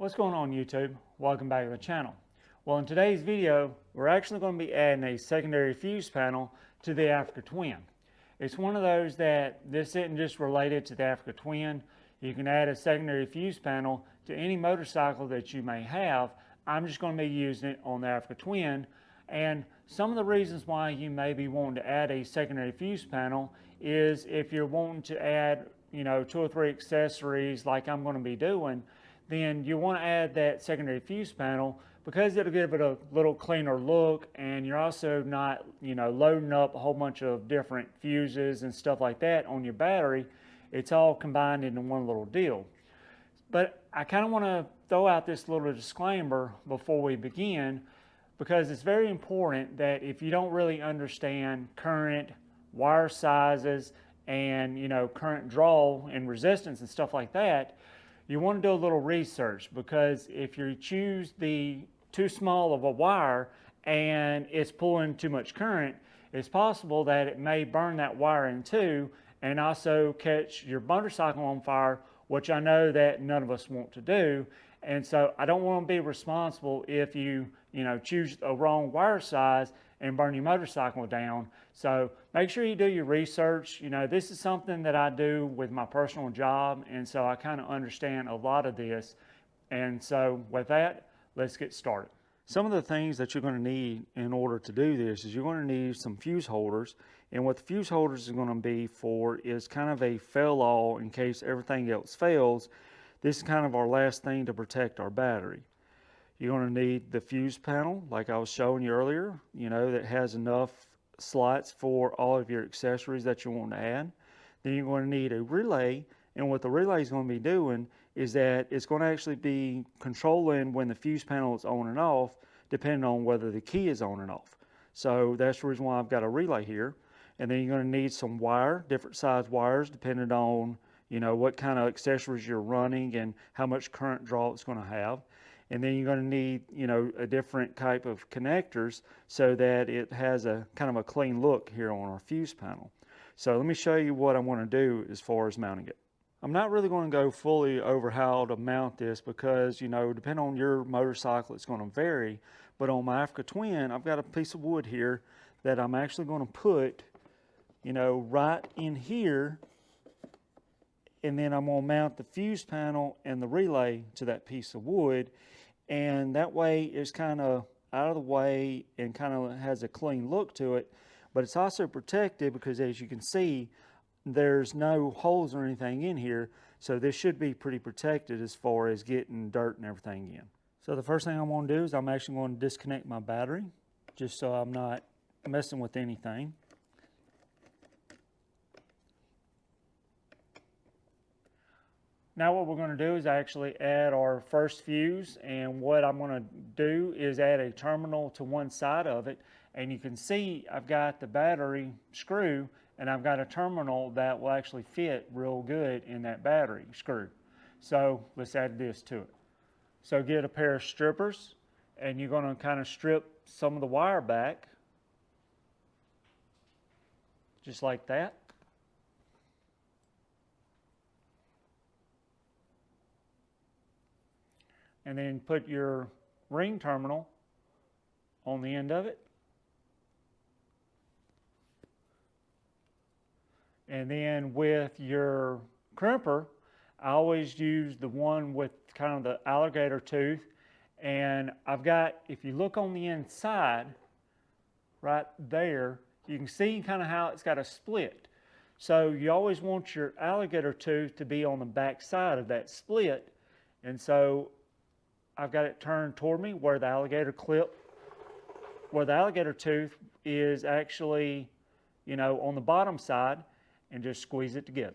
What's going on YouTube? Welcome back to the channel. Well, in today's video, we're actually going to be adding a secondary fuse panel to the Africa Twin. It's one of those that this isn't just related to the Africa Twin. You can add a secondary fuse panel to any motorcycle that you may have. I'm just going to be using it on the Africa Twin. And some of the reasons why you may be wanting to add a secondary fuse panel is if you're wanting to add, 2 or 3 accessories like I'm going to be doing, then you want to add that secondary fuse panel because it'll give it a little cleaner look, and you're also not, loading up a whole bunch of different fuses and stuff like that on your battery. It's all combined into one little deal. But I kind of want to throw out this little disclaimer before we begin, because it's very important that if you don't really understand current, wire sizes, and current draw and resistance and stuff like that, you want to do a little research, because if you choose the too small of a wire and it's pulling too much current, it's possible that it may burn that wire in two and also catch your motorcycle on fire, which I know that none of us want to do. And so I don't want to be responsible if you choose a wrong wire size and burn your motorcycle down. So make sure you do your research. This is something that I do with my personal job, and so I kind of understand a lot of this. And so with that, let's get started. Some of the things that you're going to need in order to do this is you're going to need some fuse holders. And what the fuse holders is going to be for is kind of a fail-all in case everything else fails. This is kind of our last thing to protect our battery. You're going to need the fuse panel, like I was showing you earlier, that has enough slots for all of your accessories that you want to add. Then you're going to need a relay, and what the relay is going to be doing is that it's going to actually be controlling when the fuse panel is on and off, depending on whether the key is on and off. So that's the reason why I've got a relay here. And then you're going to need some wire, different size wires, depending on what kind of accessories you're running and how much current draw it's going to have. And then you're going to need, a different type of connectors so that it has a kind of a clean look here on our fuse panel. So let me show you what I want to do as far as mounting it. I'm not really going to go fully over how to mount this because, depending on your motorcycle, it's going to vary. But on my Africa Twin, I've got a piece of wood here that I'm actually going to put, right in here. And then I'm going to mount the fuse panel and the relay to that piece of wood. And that way it's kind of out of the way and kind of has a clean look to it. But it's also protected because, as you can see, there's no holes or anything in here. So this should be pretty protected as far as getting dirt and everything in. So the first thing I'm going to do is I'm actually going to disconnect my battery just so I'm not messing with anything. Now what we're going to do is actually add our first fuse, and what I'm going to do is add a terminal to one side of it, and you can see I've got the battery screw and I've got a terminal that will actually fit real good in that battery screw. So let's add this to it. So get a pair of strippers, and you're going to kind of strip some of the wire back just like that. And then put your ring terminal on the end of it. And then with your crimper, I always use the one with kind of the alligator tooth. And I've got, if you look on the inside, right there, you can see kind of how it's got a split. So you always want your alligator tooth to be on the back side of that split. And so I've got it turned toward me where the alligator tooth is actually, on the bottom side, and just squeeze it together.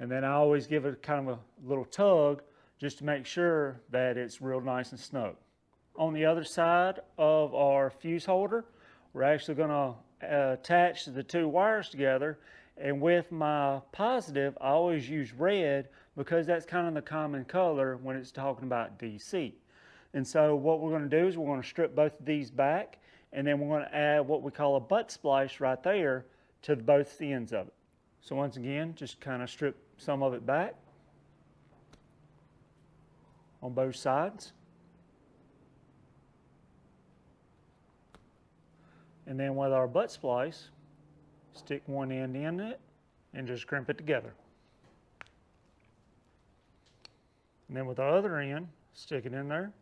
And then I always give it kind of a little tug just to make sure that it's real nice and snug. On the other side of our fuse holder, we're actually going to attach the two wires together. And with my positive, I always use red because that's kind of the common color when it's talking about DC. And so what we're going to do is we're going to strip both of these back, and then we're going to add what we call a butt splice right there to both ends of it. So once again, just kind of strip some of it back. on both sides. And then with our butt splice, stick one end in it and just crimp it together. And then with our other end, stick it in there.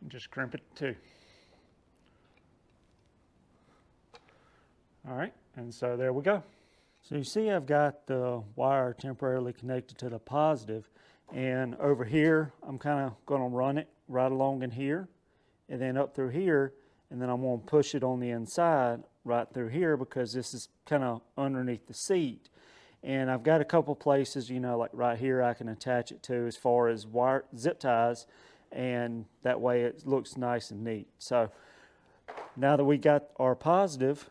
And just crimp it too. All right, and so there we go. So you see I've got the wire temporarily connected to the positive, and over here I'm kind of going to run it right along in here and then up through here, and then I'm going to push it on the inside right through here because this is kind of underneath the seat. And I've got a couple places, you know, like right here I can attach it to as far as wire zip ties, and that way it looks nice and neat. So now that we got our positive,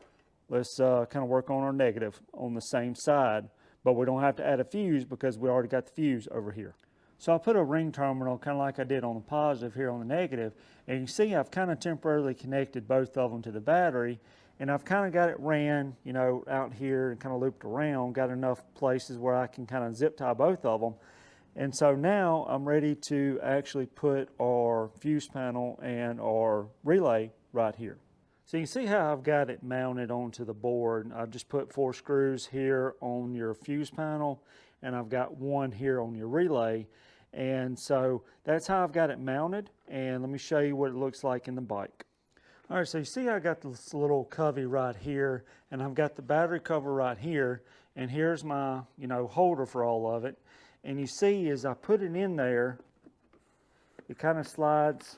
let's kind of work on our negative on the same side, but we don't have to add a fuse because we already got the fuse over here. So I'll put a ring terminal kind of like I did on the positive here on the negative, and you see I've kind of temporarily connected both of them to the battery, and I've kind of got it ran, you know, out here and kind of looped around, got enough places where I can kind of zip tie both of them. And so now I'm ready to actually put our fuse panel and our relay right here. So you can see how I've got it mounted onto the board. I've just put 4 screws here on your fuse panel, and I've got 1 here on your relay. And so that's how I've got it mounted, and let me show you what it looks like in the bike. All right, so you see I got this little covey right here, and I've got the battery cover right here, and here's my, you know, holder for all of it. And you see as I put it in there, it kind of slides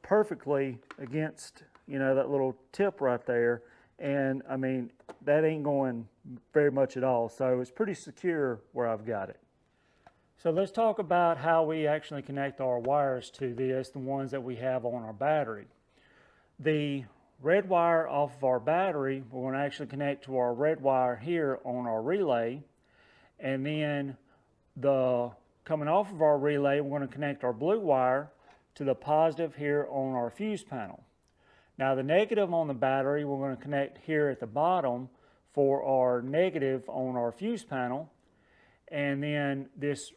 perfectly against, you know, that little tip right there. And I mean, that ain't going very much at all. So it's pretty secure where I've got it. So let's talk about how we actually connect our wires to this, the ones that we have on our battery. The red wire off of our battery, we're going to actually connect to our red wire here on our relay. And then coming off of our relay, we're going to connect our blue wire to the positive here on our fuse panel. Now the negative on the battery, we're going to connect here at the bottom for our negative on our fuse panel. And then this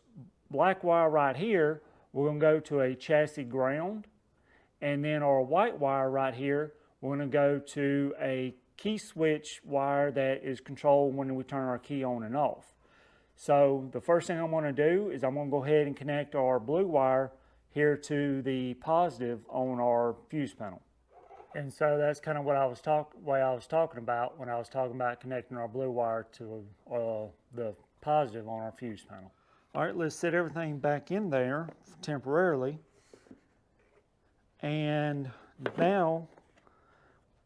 black wire right here, we're going to go to a chassis ground. And then our white wire right here, we're going to go to a key switch wire that is controlled when we turn our key on and off. So the first thing I'm going to do is I'm going to go ahead and connect our blue wire here to the positive on our fuse panel. And so that's kind of what I was talking about when I was talking about connecting our blue wire to the positive on our fuse panel. All right, let's set everything back in there temporarily. And now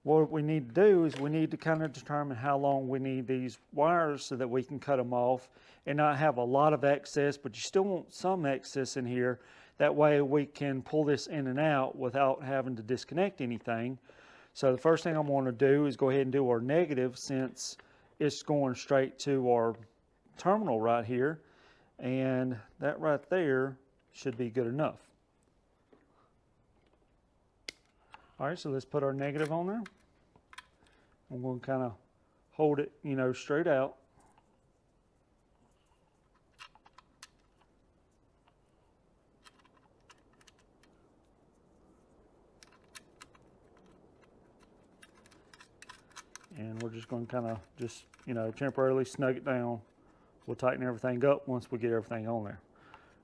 what we need to do is we need to kind of determine how long we need these wires so that we can cut them off and not have a lot of excess, but you still want some excess in here. That way we can pull this in and out without having to disconnect anything. So the first thing I'm going to do is go ahead and do our negative, since it's going straight to our terminal right here. And that right there should be good enough. All right, so let's put our negative on there. I'm going to kind of hold it, you know, straight out. And we're just going to kind of just, you know, temporarily snug it down. We'll tighten everything up once we get everything on there.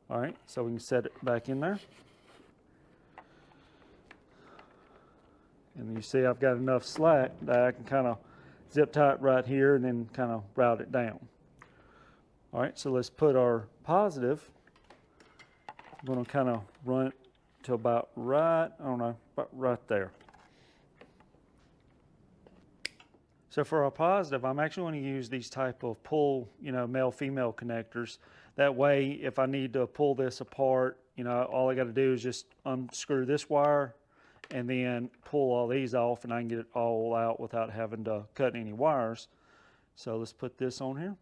All right, so we can set it back in there. And you see I've got enough slack that I can kind of zip tie it right here and then kind of route it down. All right, so let's put our positive. I'm going to kind of run it to about right, I don't know, about right there. So for our positive, I'm actually going to use these type of pull, you know, male-female connectors. That way, if I need to pull this apart, you know, all I got to do is just unscrew this wire and then pull all these off, and I can get it all out without having to cut any wires. So let's put this on here.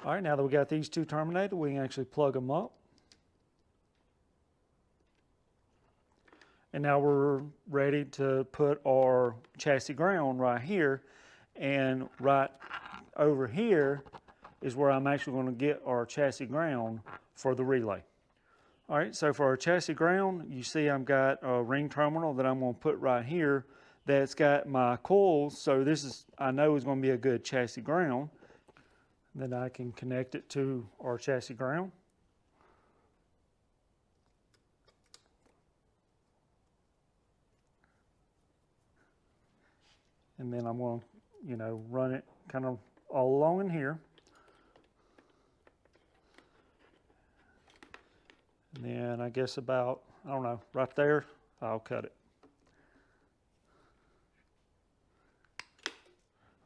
All right, now that we got these two terminated, we can actually plug them up. And now we're ready to put our chassis ground right here. And right over here is where I'm actually going to get our chassis ground for the relay. All right, so for our chassis ground, you see I've got a ring terminal that I'm going to put right here that's got my coils. So this is, I know, is going to be a good chassis ground. Then I can connect it to our chassis ground. And then I'm going to, run it kind of all along in here. And then I guess about, I don't know, right there, I'll cut it.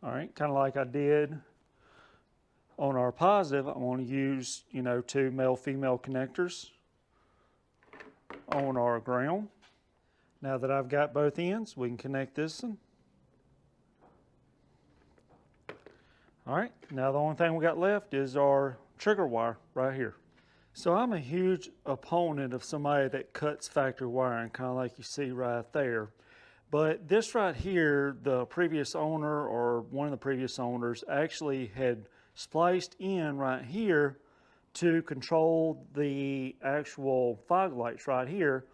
All right, kind of like I did on our positive, I want to use, two male-female connectors on our ground. Now that I've got both ends, we can connect this one. All right, now the only thing we got left is our trigger wire right here. So I'm a huge opponent of somebody that cuts factory wiring, kind of like you see right there. But this right here, the previous owner or one of the previous owners actually had spliced in right here to control the actual fog lights right here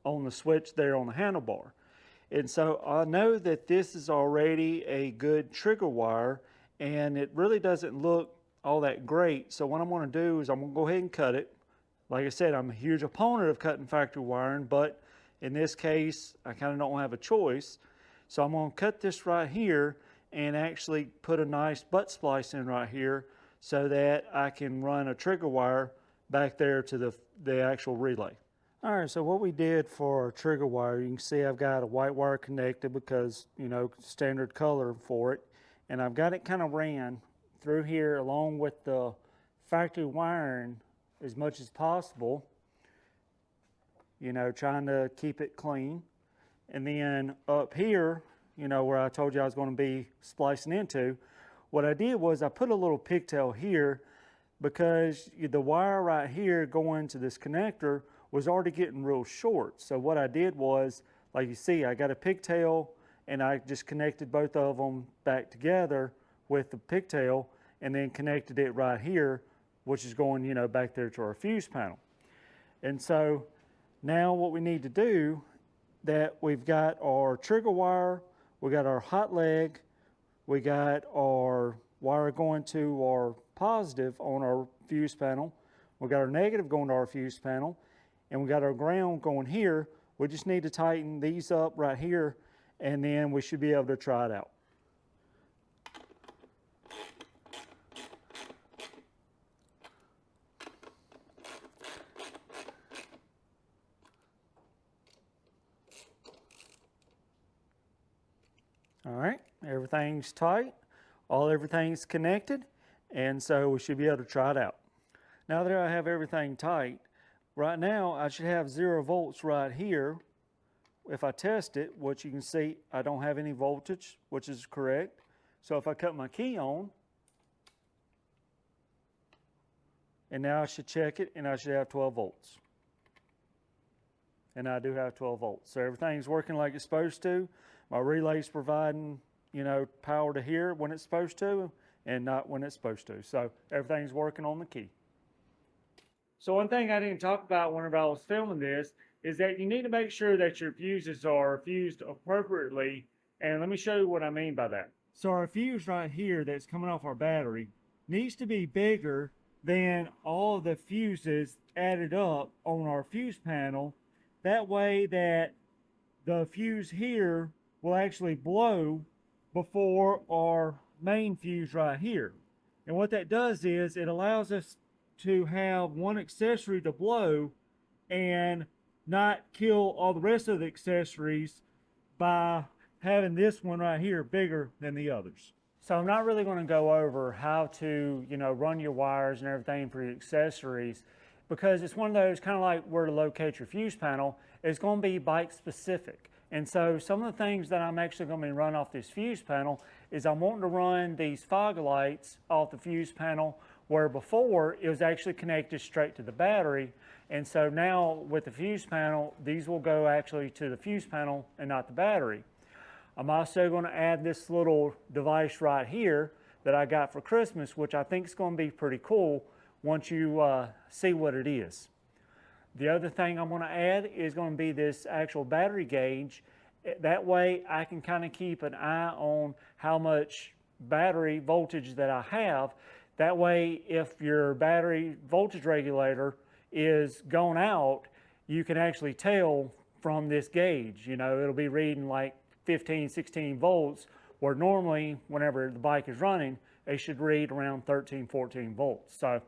on the switch there on the handlebar. And so I know that this is already a good trigger wire, and it really doesn't look all that great. So what I'm going to do is I'm going to go ahead and cut it. Like I said, I'm a huge opponent of cutting factory wiring, but in this case, I kind of don't have a choice. So I'm going to cut this right here and actually put a nice butt splice in right here so that I can run a trigger wire back there to the actual relay. All right, so what we did for our trigger wire, you can see I've got a white wire connected because, standard color for it. And I've got it kind of ran through here along with the factory wiring as much as possible, trying to keep it clean. And then up here, where I told you I was going to be splicing into, what I did was I put a little pigtail here because the wire right here going to this connector was already getting real short. So what I did was, like you see, I got a pigtail and I just connected both of them back together with the pigtail and then connected it right here, which is going, back there to our fuse panel. And so now what we need to do, that we've got our trigger wire, we got our hot leg, we got our wire going to our positive on our fuse panel, we got our negative going to our fuse panel, and we got our ground going here. We just need to tighten these up right here, and then we should be able to try it out. All right, everything's tight, everything's connected, and so we should be able to try it out. Now that I have everything tight, right now I should have 0 volts right here. If I test it, what you can see, I don't have any voltage, which is correct. So if I cut my key on, and now I should check it, and I should have 12 volts. And I do have 12 volts. So everything's working like it's supposed to. My relay's providing, power to here when it's supposed to, and not when it's supposed to. So everything's working on the key. So one thing I didn't talk about whenever I was filming this is that you need to make sure that your fuses are fused appropriately. And let me show you what I mean by that. So our fuse right here that's coming off our battery needs to be bigger than all of the fuses added up on our fuse panel. That way that the fuse here will actually blow before our main fuse right here. And what that does is it allows us to have one accessory to blow and not kill all the rest of the accessories by having this one right here bigger than the others. So I'm not really going to go over how to, run your wires and everything for your accessories, because it's one of those kind of like where to locate your fuse panel. It's going to be bike specific. And so some of the things that I'm actually going to be running off this fuse panel is I'm wanting to run these fog lights off the fuse panel where before it was actually connected straight to the battery. And so now with the fuse panel, these will go actually to the fuse panel and not the battery. I'm also going to add this little device right here that I got for Christmas, which I think is going to be pretty cool once you see what it is. The other thing I'm going to add is going to be this actual battery gauge. That way I can kind of keep an eye on how much battery voltage that I have. That way, if your battery voltage regulator is gone out, you can actually tell from this gauge. You know, it'll be reading like 15, 16 volts, where normally whenever the bike is running, it should read around 13, 14 volts. So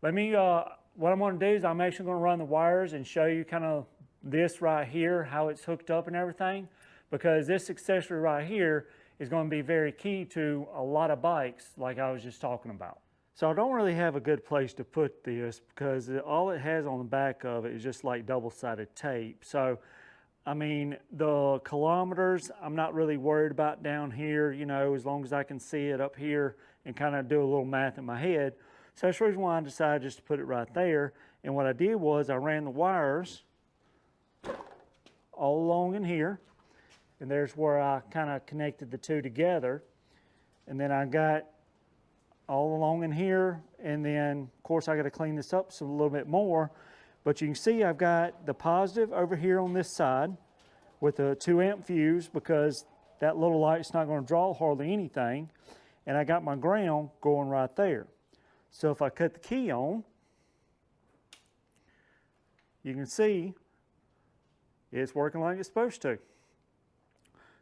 let me, what I'm going to do is I'm actually going to run the wires and show you kind of this right here, how it's hooked up and everything, because this accessory right here is going to be very key to a lot of bikes like I was just talking about. So I don't really have a good place to put this because all it has on the back of it is just like double-sided tape. So I mean, the kilometers, I'm not really worried about down here, you know, as long as I can see it up here and kind of do a little math in my head. So that's the reason why I decided just to put it right there. And what I did was I ran the wires all along in here. And there's where I kind of connected the two together. And then I got all along in here. And then, of course, I got to clean this up a little bit more. But you can see I've got the positive over here on this side with a 2 amp fuse because that little light's not going to draw hardly anything. And I got my ground going right there. So if I cut the key on, you can see it's working like it's supposed to.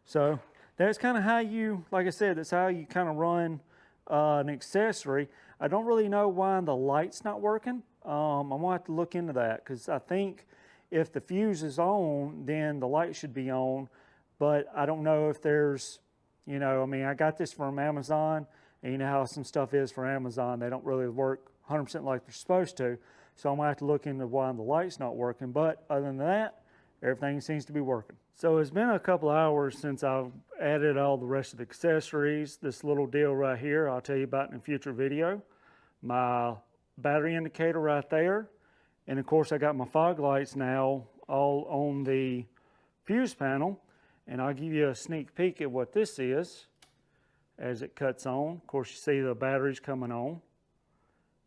So that's kind of how you, like I said, that's how you kind of run an accessory. I don't really know why the light's not working. I'm going to have to look into that because I think if the fuse is on, then the light should be on. But I don't know if there's, you know, I mean, I got this from Amazon, and you know how some stuff is for Amazon. They don't really work 100% like they're supposed to. So I'm going to have to look into why the light's not working. But other than that, everything seems to be working. So it's been a couple of hours since I've added all the rest of the accessories. This little deal right here, I'll tell you about in a future video. My battery indicator right there. And of course I got my fog lights now all on the fuse panel. And I'll give you a sneak peek at what this is as it cuts on. Of course you see the batteries coming on.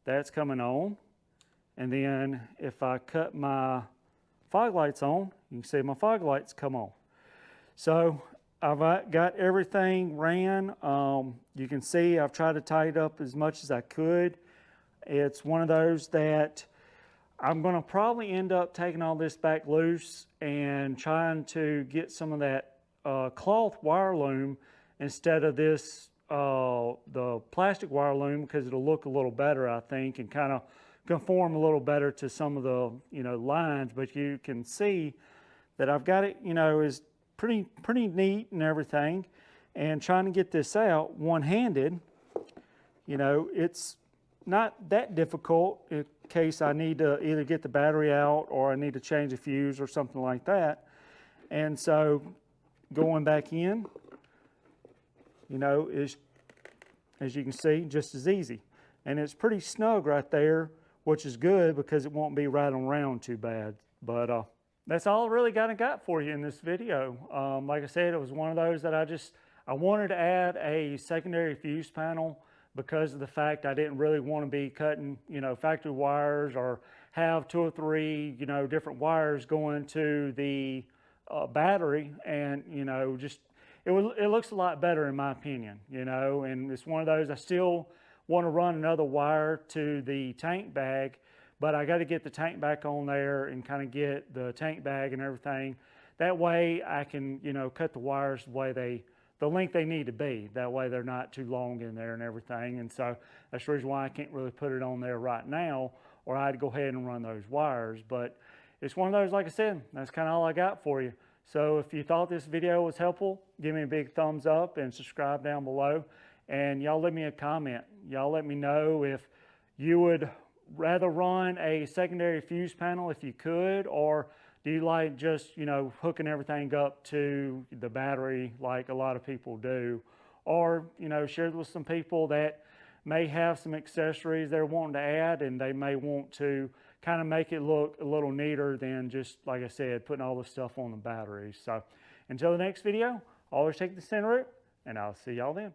That's coming on. And then if I cut my fog lights on, you can see my fog lights come on. So I've got everything ran. You can see I've tried to tie it up as much as I could. It's one of those that I'm going to probably end up taking all this back loose and trying to get some of that cloth wire loom instead of this the plastic wire loom, because it'll look a little better, I think, and kind of conform a little better to some of the, you know, lines. But you can see that I've got it, you know, is pretty neat and everything. And trying to get this out one-handed, you know, it's not that difficult in case I need to either get the battery out or I need to change a fuse or something like that. And so going back in, you know, is, as you can see, just as easy. And it's pretty snug right there, which is good because it won't be rattling around too bad. But that's all I really got for you in this video. Like I said, it was one of those that I wanted to add a secondary fuse panel because of the fact I didn't really want to be cutting, you know, factory wires or have 2 or 3, you know, different wires going to the battery. And, you know, just, it looks a lot better in my opinion, you know. And it's one of those, I still want to run another wire to the tank bag, but I got to get the tank back on there and kind of get the tank bag and everything. That way I can, you know, cut the wires the way the length they need to be. That way they're not too long in there and everything. And so that's the reason why I can't really put it on there right now, or I had to go ahead and run those wires. But it's one of those, like I said, that's kind of all I got for you. So if you thought this video was helpful, give me a big thumbs up and subscribe down below. And y'all leave me a comment. Y'all let me know if you would rather run a secondary fuse panel if you could, or do you like just, you know, hooking everything up to the battery like a lot of people do? Or, you know, share it with some people that may have some accessories they're wanting to add, and they may want to kind of make it look a little neater than just, like I said, putting all the stuff on the batteries. So until the next video, always take the center route, and I'll see y'all then.